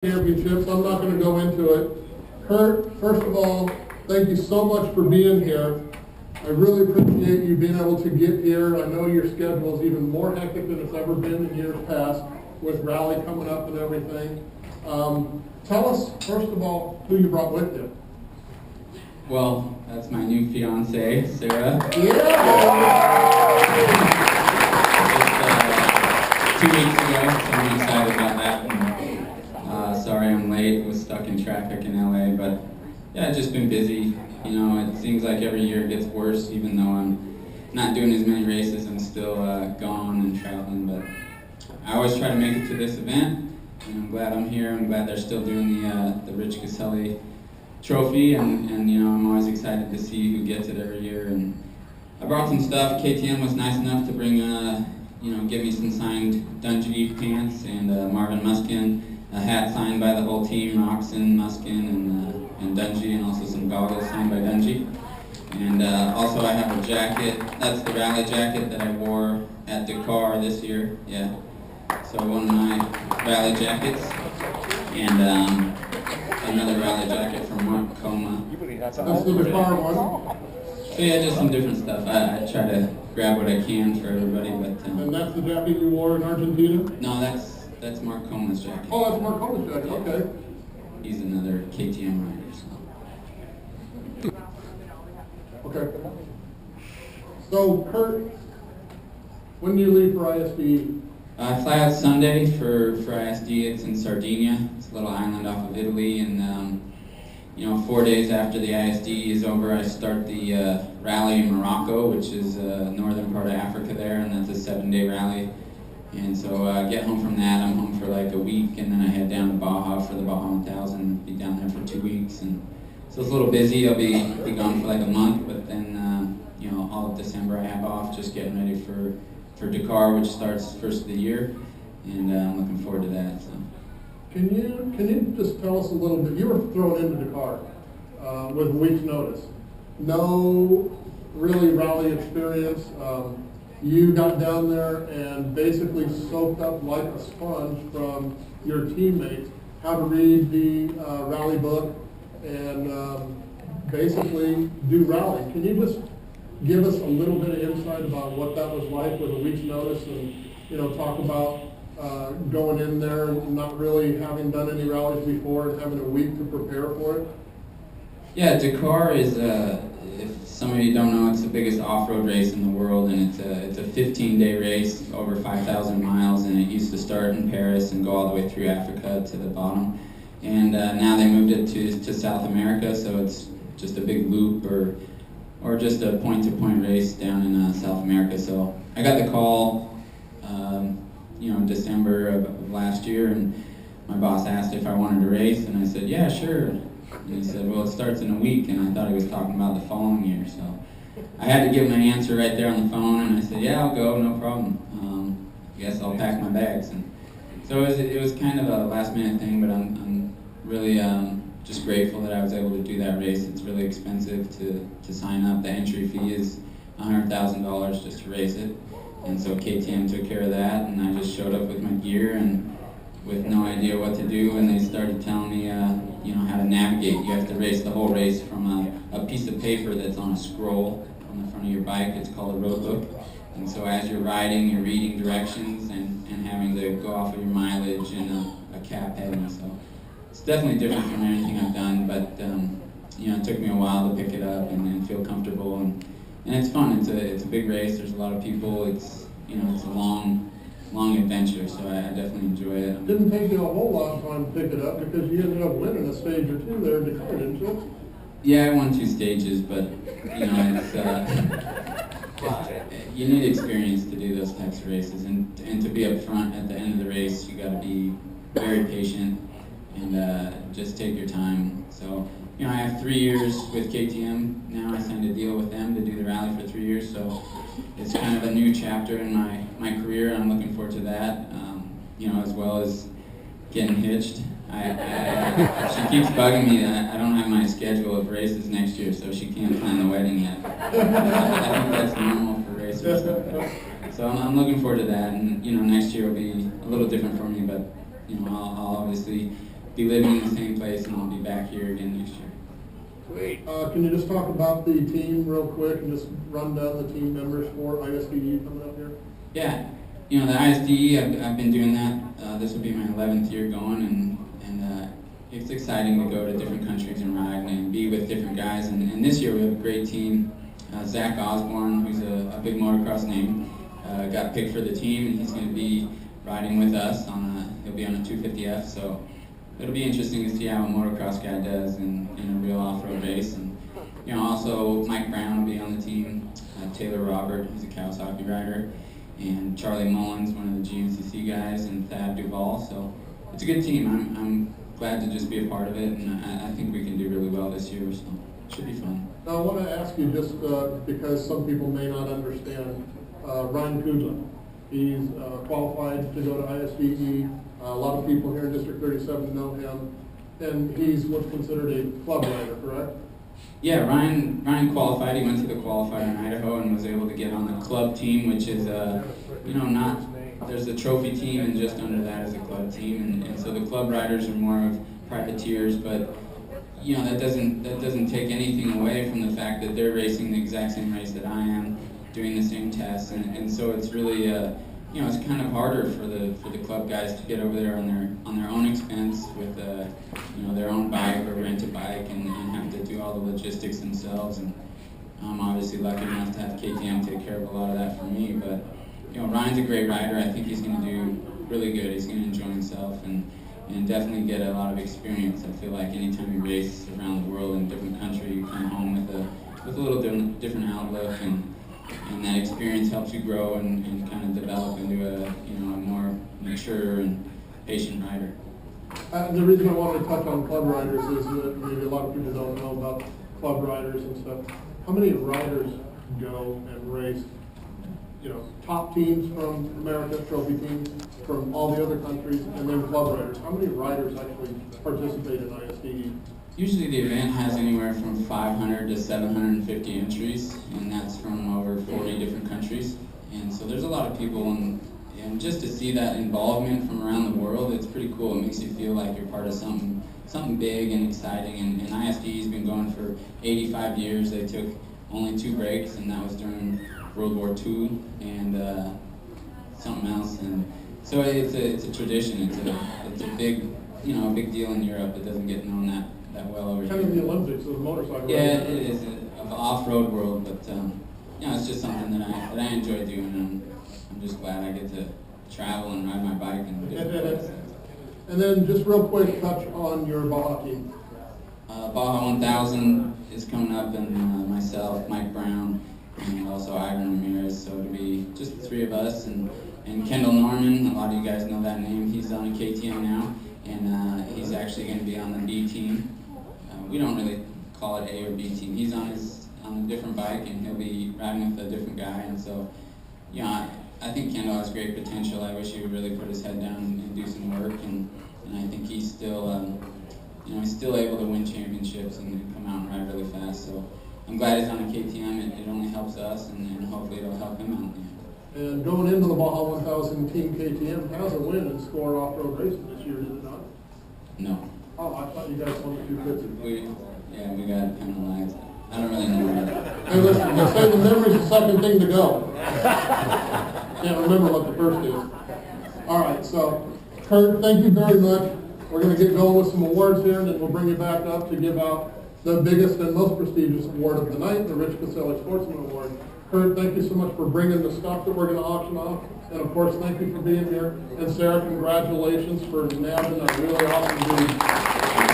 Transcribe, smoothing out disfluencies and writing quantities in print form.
Championships. I'm not going to go into it. Kurt, first of all, thank you so much for being here. I really appreciate you being able to get here. I know your schedule is even more hectic than it's ever been in years past with rally coming up and everything. Tell us, first of all, who you brought with you. Well, that's my new fiance, Sarah. Yeah! Just 2 weeks ago, so I'm excited about that. Sorry I'm late, was stuck in traffic in LA, but yeah, I've just been busy. You know, it seems like every year it gets worse, even though I'm not doing as many races. I'm still gone and traveling, but I always try to make it to this event, and I'm glad I'm here. I'm glad they're still doing the Rich Caselli Trophy, and you know, I'm always excited to see who gets it every year. And I brought some stuff. KTM was nice enough to bring, give me some signed Dungey pants and Marvin Musquin, a hat signed by the whole team, Roxon, Musquin, and Dungey, and also some goggles signed by Dungey. And also I have a jacket. That's the rally jacket that I wore at Dakar this year. Yeah. So one of my rally jackets, and another rally jacket from Mark Coma. That's the Dakar one. So yeah, just some different stuff. I try to grab what I can for everybody, but and that's the jacket you wore in Argentina? No, that's Mark Coma's jacket. Oh, that's Mark Coma's jacket. Okay. He's another KTM rider. So. Okay. So Kurt, when do you leave for ISD? I fly out Sunday for ISD. It's in Sardinia. It's a little island off of Italy, and 4 days after the ISD is over, I start the rally in Morocco, which is northern part of Africa there, and that's a 7-day rally. And so I get home from that. I'm home for like a week, and then I head down to Baja for the Baja 1000. Be down there for 2 weeks, and so it's a little busy. I'll be gone for like a month, but then all of December I have off, just getting ready for Dakar, which starts first of the year, and I'm looking forward to that. So. Can you just tell us a little bit? You were thrown into Dakar with a week's notice. No really rally experience. You got down there and basically soaked up like a sponge from your teammates how to read the rally book and basically do rally. Can you just give us a little bit of insight about what that was like with a week's notice, and talk about going in there and not really having done any rallies before and having a week to prepare for it? Yeah, Dakar is, if some of you don't know, it's the biggest off-road race in the world, and it's a 15-day race, over 5,000 miles, and it used to start in Paris and go all the way through Africa to the bottom. And now they moved it to South America, so it's just a big loop or just a point-to-point race down in South America. So I got the call in December of last year, and my boss asked if I wanted to race, and I said, yeah, sure. And he said, well, it starts in a week, and I thought he was talking about the following year. So I had to give him an answer right there on the phone, and I said, yeah, I'll go, no problem. I guess I'll pack my bags. And so it was kind of a last-minute thing, but I'm really just grateful that I was able to do that race. It's really expensive to sign up. The entry fee is $100,000 just to race it. And so KTM took care of that, and I just showed up with my gear and with no idea what to do, and they started telling me how to navigate. You have to race the whole race from a piece of paper that's on a scroll on the front of your bike. It's called a road book. And so as you're riding, you're reading directions and having to go off of your mileage and a cap heading. So it's definitely different from anything I've done, but it took me a while to pick it up and feel comfortable, and it's fun. It's a big race. There's a lot of people. It's a long adventure, so I definitely enjoy it. It didn't take you a whole lot of time to pick it up because you ended up winning a stage or two there in Dakar, didn't you? Yeah, I won 2 stages, but it's you need experience to do those types of races, and to be up front at the end of the race, you got to be very patient and just take your time. So I have 3 years with KTM now. I signed a deal with them to do the rally for 3 years, so it's kind of a new chapter in my career, and I'm looking forward to that, as well as getting hitched. She keeps bugging me that I don't have my schedule of races next year, so she can't plan the wedding yet. I think that's normal for racers. So I'm looking forward to that, and next year will be a little different for me, but I'll obviously be living in the same place, and I'll be back here again next year. Great. Can you just talk about the team real quick and just run down the team members for ISDE coming up here? Yeah, the ISDE, I've been doing that. This will be my 11th year going, and it's exciting to go to different countries and ride and be with different guys. And this year we have a great team. Zach Osborne, who's a big motocross name, got picked for the team, and he's going to be riding with us he'll be on a 250F. So it'll be interesting to see how a motocross guy does in a real off-road race. And also Mike Brown will be on the team. Taylor Robert, who's a Kawasaki rider, and Charlie Mullins, one of the GMCC guys, and Thad Duvall. So it's a good team. I'm glad to just be a part of it, and I think we can do really well this year. So it should be fun. Now, I want to ask you just because some people may not understand, Ryan Kudla. He's qualified to go to ISDE. A lot of people here in District 37 know him, and he's what's considered a club rider, correct? Yeah, Ryan qualified. He went to the qualifier in Idaho and was able to get on the club team, which is not. There's a trophy team, and just under that is a club team, and so the club riders are more of privateers, but that doesn't take anything away from the fact that they're racing the exact same race that I am, doing the same tests, and so it's really it's kind of harder for the club guys to get over there on their own expense with their own bike or rent a bike and have to do all the logistics themselves. And I'm obviously lucky enough to have KTM take care of a lot of that for me, but Ryan's a great rider. I think he's going to do really good. He's going to enjoy himself and definitely get a lot of experience. I feel like anytime you race around the world in a different country, you come home with a little different outlook, and that experience helps you grow and kind of develop into a more mature and patient rider. The reason I wanted to touch on club riders is that maybe a lot of people don't know about club riders and stuff. How many riders go and race, top teams from America, trophy teams from all the other countries, and then club riders? How many riders actually participate in ISDE? Usually the event has anywhere from 500 to 750 entries, and that's from over 40 different countries. And so there's a lot of people, and just to see that involvement from around the world, it's pretty cool. It makes you feel like you're part of something big and exciting. And ISDE's been going for 85 years. They took only 2 breaks, and that was during World War II and something else. And so it's a tradition. It's a big a big deal in Europe. It doesn't get known that well over here. Kind of the Olympics of motorcycle racing. Yeah, it is an off-road world, but it's just something that I enjoy doing, and I'm just glad I get to travel and ride my bike and different places. And then just real quick, touch on your Baja team. Baja 1000 is coming up, and myself, Mike Brown, and also Ivan Ramirez. So it'll be just the 3 of us, and Kendall Norman. A lot of you guys know that name. He's on a KTM now, and he's actually going to be on the B team. We don't really call it A or B team. He's on a different bike, and he'll be riding with a different guy. And so, I think Kendall has great potential. I wish he would really put his head down and do some work. And I think he's still, he's still able to win championships and come out and ride really fast. So I'm glad he's on a KTM. It only helps us, and hopefully it'll help him out. And going into the Baja 1000 Team KTM has a win in Score off-road racing this year, did it not? No. Oh, I thought you guys won the 250. We got penalized. I don't really know. Hey, listen, they say the memory's the second thing to go. Can't remember what the first is. All right, so Kurt, thank you very much. We're going to get going with some awards here, and then we'll bring you back up to give out the biggest and most prestigious award of the night, the Rich Caselli Sportsman Award. Kurt, thank you so much for bringing the stuff that we're going to auction off. And of course, thank you for being here. And Sarah, congratulations for nabbing a really awesome dude.